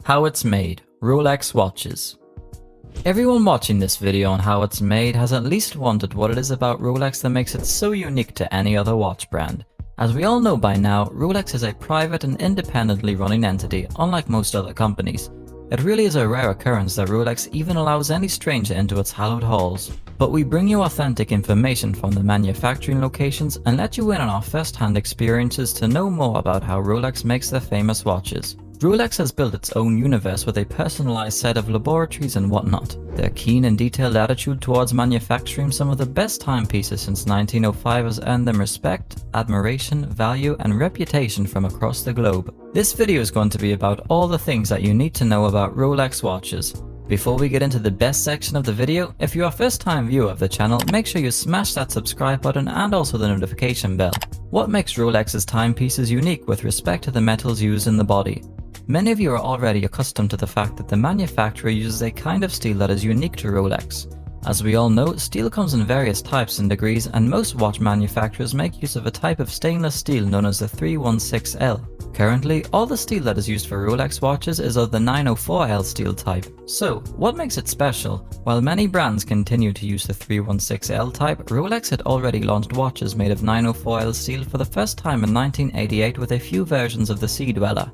How it's made, Rolex watches. Everyone watching this video on how it's made has at least wondered what it is about Rolex that makes it so unique to any other watch brand. As we all know by now, Rolex is a private and independently running entity, unlike most other companies. It really is a rare occurrence that Rolex even allows any stranger into its hallowed halls. But we bring you authentic information from the manufacturing locations and let you in on our first-hand experiences to know more about how Rolex makes their famous watches. Rolex has built its own universe with a personalized set of laboratories and whatnot. Their keen and detailed attitude towards manufacturing some of the best timepieces since 1905 has earned them respect, admiration, value, and reputation from across the globe. This video is going to be about all the things that you need to know about Rolex watches. Before we get into the best section of the video, if you are a first-time viewer of the channel, make sure you smash that subscribe button and also the notification bell. What makes Rolex's timepieces unique with respect to the metals used in the body? Many of you are already accustomed to the fact that the manufacturer uses a kind of steel that is unique to Rolex. As we all know, steel comes in various types and degrees, and most watch manufacturers make use of a type of stainless steel known as the 316L. Currently, all the steel that is used for Rolex watches is of the 904L steel type. So, what makes it special? While many brands continue to use the 316L type, Rolex had already launched watches made of 904L steel for the first time in 1988 with a few versions of the Sea Dweller.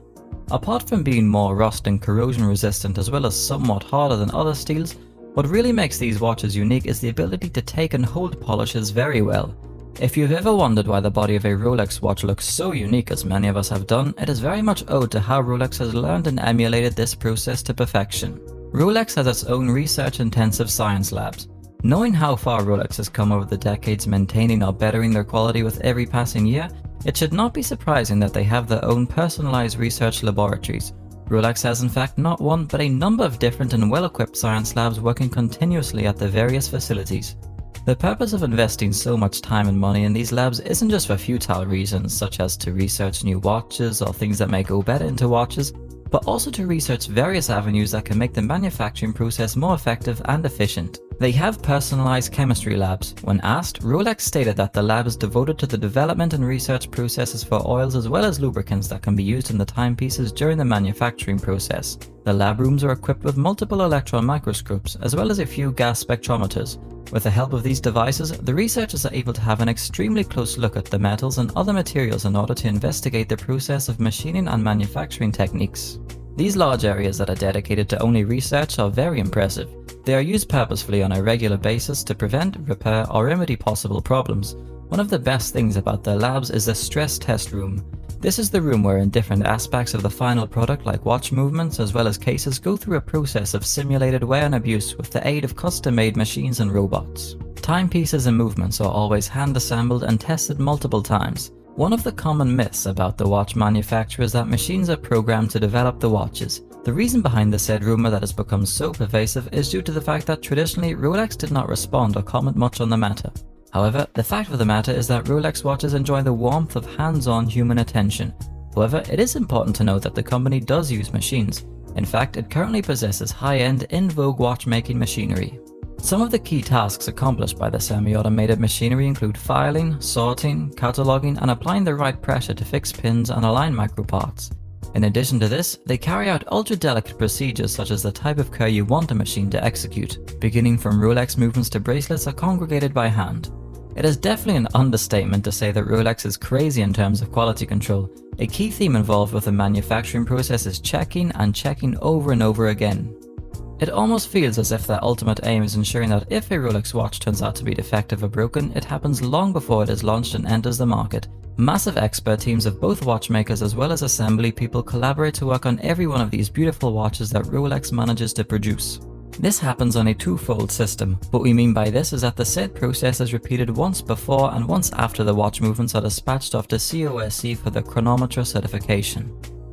Apart from being more rust and corrosion resistant as well as somewhat harder than other steels, what really makes these watches unique is the ability to take and hold polishes very well. If you've ever wondered why the body of a Rolex watch looks so unique as many of us have done, it is very much owed to how Rolex has learned and emulated this process to perfection. Rolex has its own research-intensive science labs. Knowing how far Rolex has come over the decades maintaining or bettering their quality with every passing year, it should not be surprising that they have their own personalized research laboratories. Rolex has in fact not one but a number of different and well-equipped science labs working continuously at the various facilities. The purpose of investing so much time and money in these labs isn't just for futile reasons such as to research new watches or things that may go better into watches, but also to research various avenues that can make the manufacturing process more effective and efficient. They have personalized chemistry labs. When asked, Rolex stated that the lab is devoted to the development and research processes for oils as well as lubricants that can be used in the timepieces during the manufacturing process. The lab rooms are equipped with multiple electron microscopes as well as a few gas spectrometers. With the help of these devices, the researchers are able to have an extremely close look at the metals and other materials in order to investigate the process of machining and manufacturing techniques. These large areas that are dedicated to only research are very impressive. They are used purposefully on a regular basis to prevent, repair, or remedy possible problems. One of the best things about their labs is the stress test room. This is the room wherein different aspects of the final product like watch movements as well as cases go through a process of simulated wear and abuse with the aid of custom-made machines and robots. Timepieces and movements are always hand-assembled and tested multiple times. One of the common myths about the watch manufacturer is that machines are programmed to develop the watches. The reason behind the said rumor that has become so pervasive is due to the fact that traditionally Rolex did not respond or comment much on the matter. However, the fact of the matter is that Rolex watches enjoy the warmth of hands-on human attention. However, it is important to note that the company does use machines. In fact, it currently possesses high-end, in-vogue watchmaking machinery. Some of the key tasks accomplished by the semi-automated machinery include filing, sorting, cataloging, and applying the right pressure to fix pins and align microparts. In addition to this, they carry out ultra-delicate procedures such as the type of care you want a machine to execute. Beginning from Rolex movements to bracelets are congregated by hand. It is definitely an understatement to say that Rolex is crazy in terms of quality control. A key theme involved with the manufacturing process is checking and checking over and over again. It almost feels as if their ultimate aim is ensuring that if a Rolex watch turns out to be defective or broken, it happens long before it is launched and enters the market. Massive expert teams of both watchmakers as well as assembly people collaborate to work on every one of these beautiful watches that Rolex manages to produce. This happens on a twofold system. What we mean by this is that the said process is repeated once before and once after the watch movements are dispatched off to COSC for the chronometer certification.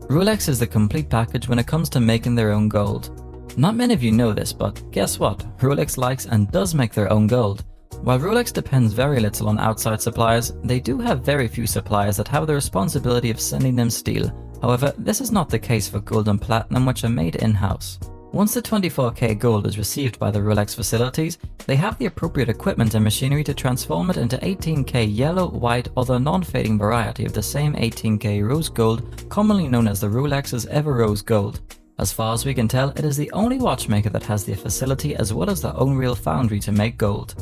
Rolex is the complete package when it comes to making their own gold. Not many of you know this, but guess what? Rolex likes and does make their own gold. While Rolex depends very little on outside suppliers, they do have very few suppliers that have the responsibility of sending them steel. However, this is not the case for gold and platinum, which are made in-house. Once the 24K gold is received by the Rolex facilities, they have the appropriate equipment and machinery to transform it into 18K yellow, white, or the non-fading variety of the same 18K rose gold, commonly known as the Rolex's Ever Rose Gold. As far as we can tell, it is the only watchmaker that has the facility as well as their own real foundry to make gold.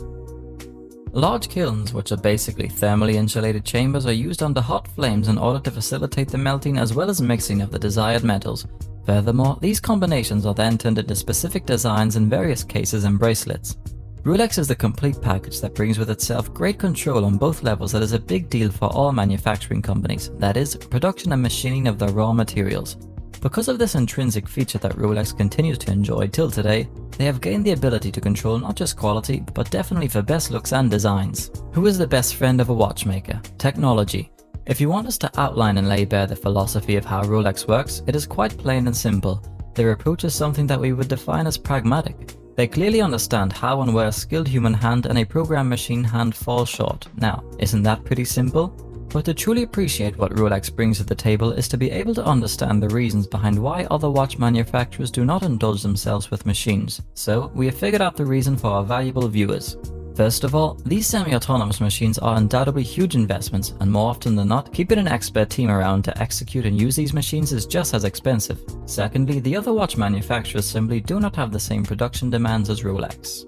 Large kilns, which are basically thermally insulated chambers, are used under hot flames in order to facilitate the melting as well as mixing of the desired metals. Furthermore, these combinations are then turned into specific designs in various cases and bracelets. Rolex is the complete package that brings with itself great control on both levels that is a big deal for all manufacturing companies, that is, production and machining of the raw materials. Because of this intrinsic feature that Rolex continues to enjoy till today, they have gained the ability to control not just quality, but definitely for best looks and designs. Who is the best friend of a watchmaker? Technology. If you want us to outline and lay bare the philosophy of how Rolex works, it is quite plain and simple. Their approach is something that we would define as pragmatic. They clearly understand how and where a skilled human hand and a programmed machine hand fall short. Now, isn't that pretty simple? But to truly appreciate what Rolex brings to the table is to be able to understand the reasons behind why other watch manufacturers do not indulge themselves with machines. So, we have figured out the reason for our valuable viewers. First of all, these semi-autonomous machines are undoubtedly huge investments, and more often than not, keeping an expert team around to execute and use these machines is just as expensive. Secondly, the other watch manufacturers simply do not have the same production demands as Rolex.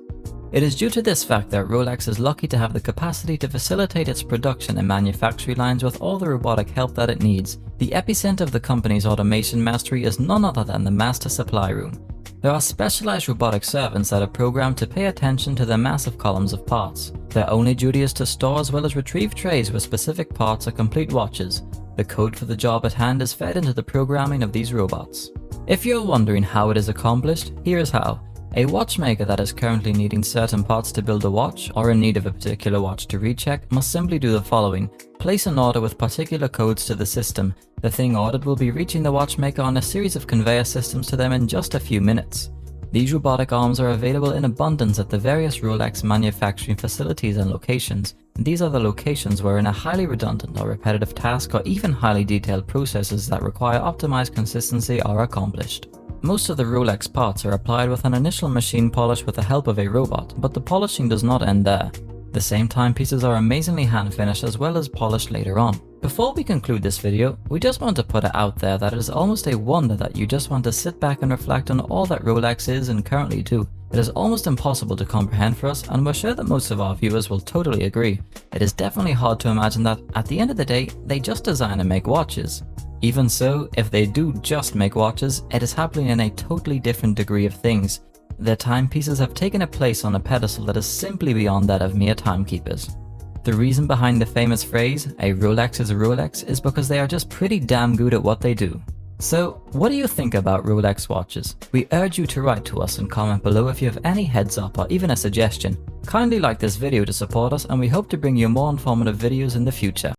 It is due to this fact that Rolex is lucky to have the capacity to facilitate its production and manufacturing lines with all the robotic help that it needs. The epicenter of the company's automation mastery is none other than the master supply room. There are specialized robotic servants that are programmed to pay attention to the massive columns of parts. Their only duty is to store as well as retrieve trays where specific parts are complete watches. The code for the job at hand is fed into the programming of these robots. If you're wondering how it is accomplished, here is how. A watchmaker that is currently needing certain parts to build a watch, or in need of a particular watch to recheck, must simply do the following. Place an order with particular codes to the system. The thing ordered will be reaching the watchmaker on a series of conveyor systems to them in just a few minutes. These robotic arms are available in abundance at the various Rolex manufacturing facilities and locations. These are the locations wherein a highly redundant or repetitive task or even highly detailed processes that require optimized consistency are accomplished. Most of the Rolex parts are applied with an initial machine polish with the help of a robot, but the polishing does not end there. The same timepieces are amazingly hand finished as well as polished later on. Before we conclude this video, we just want to put it out there that it is almost a wonder that you just want to sit back and reflect on all that Rolex is and currently do. It is almost impossible to comprehend for us, and we're sure that most of our viewers will totally agree. It is definitely hard to imagine that, at the end of the day, they just design and make watches. Even so, if they do just make watches, it is happening in a totally different degree of things. Their timepieces have taken a place on a pedestal that is simply beyond that of mere timekeepers. The reason behind the famous phrase, "a Rolex is a Rolex," is because they are just pretty damn good at what they do. So, what do you think about Rolex watches? We urge you to write to us and comment below if you have any heads up or even a suggestion. Kindly like this video to support us, and we hope to bring you more informative videos in the future.